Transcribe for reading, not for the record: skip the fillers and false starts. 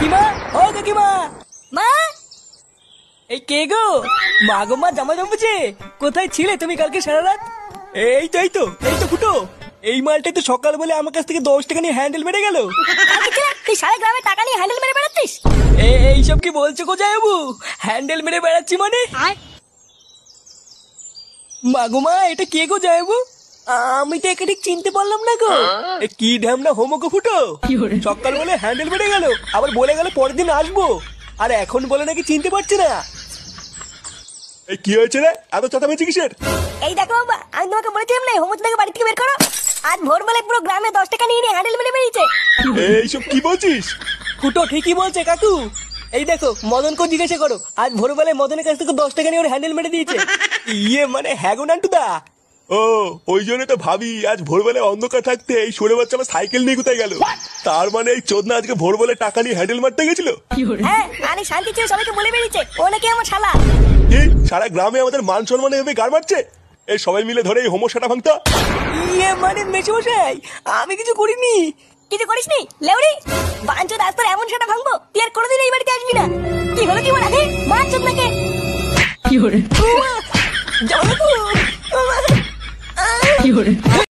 কাকিমা, ও কাকিমা, মা এই কে গো? মা গো মা, জামা জমেছে। কোথায় ছিলে তুমি কালকে সারা রাত? এই তো ফুটো। এই মালটাই তো সকাল বলে আমার কাছ থেকে 10 টাকা নিয়ে হ্যান্ডেল মেরে গেল। তুই সারা গ্রামে টাকা নিয়ে হ্যান্ডেল মেরে বেড়াচ্ছিস? এইসব কি বলছো গো জামাইবাবু? হ্যান্ডেল মেরে বেড়াচ্ছি মানে? মা গো মা, এটা কে গো জামাইবাবু? আমি তো একে ঠিক চিনতে পারলাম না গো। কি ঢ্যামনা হোমো গো ফুটো। সকাল বলে হ্যান্ডেল মেরে গেল, আবার বলে গেল পরের দিন আসবো, আর এখন বলে নাকি চিনতে পারছে না। কি হয়েছে রে, এত চেঁচামেচি কিসের? এই দেখো বাবা, আমি তোমাকে বলেছিলাম না হোমচ থেকে বাড়ি থেকে বের করো। আজ ভোরবেলায় পুরো গ্রামে 10 টাকা নিয়ে হ্যান্ডেল মেরে বেরিয়েছে। এইসব কি বলছিস? ফুটো ঠিকই বলছে কাকু। এই দেখো, মদনকে জিজ্ঞাসা করো, আজ ভোরবেলায় মদনের কাছ থেকে 10 টাকা নিয়ে ওর হ্যান্ডেল মেরে দিয়েছে। ইয়ে মানে হ্যাঁ গো নান্টুদা। ও, ওই জন্য তো ভাবি আজ ভোরবেলায় অন্ধকার থাকতে এই সরে বাচ্চা আমার সাইকেল নিয়ে কোথায় গেল। তার মানে এই চোদনা আজকে ভোরবেলায় টাকা নিয়ে হ্যান্ডেল মারতে গেছিল। হ্যাঁ, আরে শান্তি ছিল, সবাইকে বলে বেরিয়েছে ও নাকি আমার শালা। কি সারা গ্রামে আমাদের মান সম্মানে এভাবে গাড় মারছে? এই সবাই মিলে ধরে এই হোমোসাটা ভাঙতা। ইয়ে মানে মেশমশাই, আমি কিছু করিনি। কিছু করিসনি লেউড়ি? বাঞ্চো রাস্তার এমন সেটা ভাঙবো তুই আর কোনোদিন এই বাড়িতে আসবি না। কি হলো কি বলা? মার চোদ নাকে। জামাইবাবু,